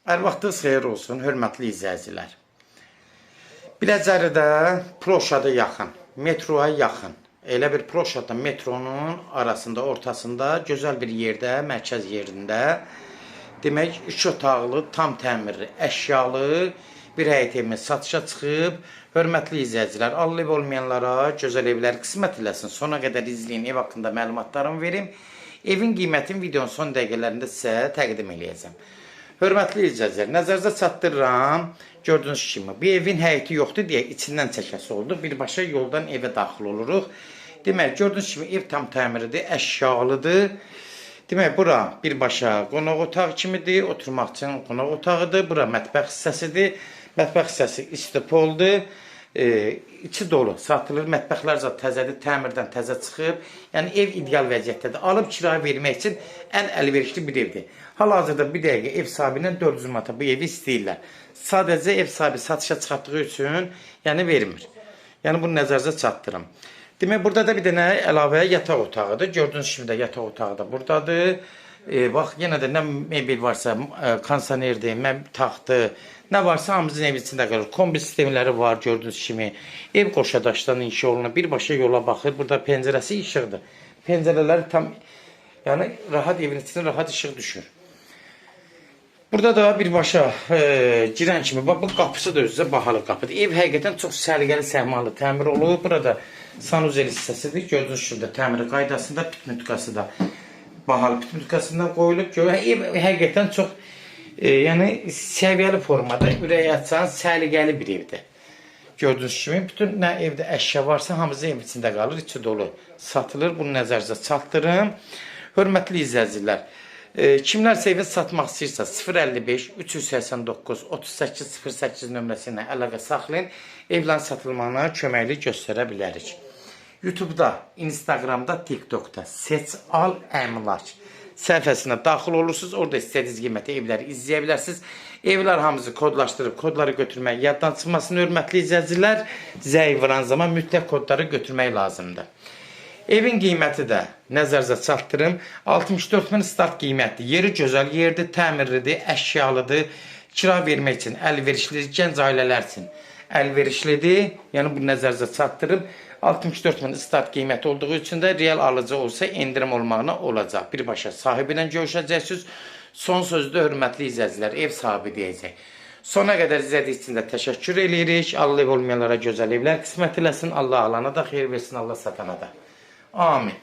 Hər vaxtınız xeyir olsun, hörmətli izləyicilər. Biləcəridə Proşada yaxın, metroya yaxın. Elə bir Proşada metronun arasında, ortasında, gözəl bir yerdə, mərkəz yerində, demək, 2 otaqlı, tam təmirli, əşyalı bir həyət evimiz satışa çıxıb. Hörmətli izləyicilər, Allah ev olmayanlara gözəl evlər qismət eləsin. Sona qədər izləyin, ev haqqında məlumatlarımı verim. Evin qiymətini videonun son dəqiqələrində sizə təqdim edəcəm. Hörmətli izləyicilər, nəzərinizə çatdırıram. Gördüyünüz kimi, bir evin həyəti yoxdur deyə içindən çəkəsi oldu. Birbaşa yoldan evə daxil oluruq. Demək, gördüyünüz kimi ev tam təmirlidir, əşyalıdır. Demək, bura birbaşa qonaq otağı kimidir, oturmaq üçün qonaq otağıdır. Bura mətbəx hissəsidir. Mətbəx hissəsi istipoldur. İçi dolu, satılır. Mətbəxlər təzədir, təmirdən təzə çıxıb. Yəni, ev ideal vəziyyətdədir. Alıb kirayə vermək üçün ən əlverişli bir evdir. Hal-hazırda bir dəqiqə ev sahibindən 400 manata bu evi istəyirlər. Sadəcə ev sahibi satışa çıxartdığı üçün yəni vermir. Yəni, bunu nəzərinizə çatdırım. Demək, burada da bir dənə əlavə yataq otağıdır. Gördüyünüz kimi də yataq otağı da buradadır. Bax, yenə də nə mebel varsa, kondisionerdir, taxtı, nə varsa hamımızın ev içində qalır. Kombi sistemləri var, gördüyünüz kimi. Ev qoşadaşdan inşa olunur, birbaşa yola baxır. Burada pəncərəsi işıqdır. Pəncərələri tam, yəni rahat evin içində rahat işıq düşür. Burada da birbaşa girən kimi, bax, bu qapısı da özünüzə bahalı qapıdır. Ev həqiqətən çox səliqəli, səhmalı təmir olub. Burada sanuzel hissəsidir. Gördüyünüz kimi də təmiri qaydasında, pitmutkası da bahalı pitmutkasından qoyulub. Ev həqiqətən çox yəni səviyyəli formada, ürəyi açan, səliqəli bir evdir. Gördüyünüz kimi, bütün nə evdə əşya varsa, hamısı ev içində qalır, içi dolu satılır. Bunu nəzərinizə çatdırım. Hörmətli izləyicilər, kimlərsə evi satmaq istəyirsə 055 389 3808 nömrəsi ilə əlaqə saxlayın. Evlərin satılmağına köməklik göstərə bilərik. YouTube'da, Instagram'da, TikTok'da Seç Al Əmlak səhifəsinə daxil olursunuz. Orada istədiyiniz qiymətə evləri izləyə bilərsiniz. Evlər hamısı kodlaşdırıb, kodları götürmək yaddan çıxmasın. Hörmətli izləyicilər, zəng vuran zaman mütləq kodları götürmək lazımdır. Evin qiyməti də nəzərinizə çatdırım. 64 min start qiymətdir. Yeri gözəl yerdir, təmirlidir, əşyalıdır. Kira vermək üçün əlverişlidir, gənc ailələr üçün əlverişlidir. Yəni, bu nəzərinizə çatdırım. 64 min start qiyməti olduğu üçün də real alıcı olsa endirim olmağına olacaq. Birbaşa sahibi ilə görüşəcəksiniz. Son sözdə hörmətli izləyicilər, ev sahibi deyəcək. Sona qədər izlədiyiniz üçün də təşəkkür edirik. Allah ev olmayanlara gözəl evlər qismət eləsin. Allah alana da xeyir versin, Allah satana da. Amin.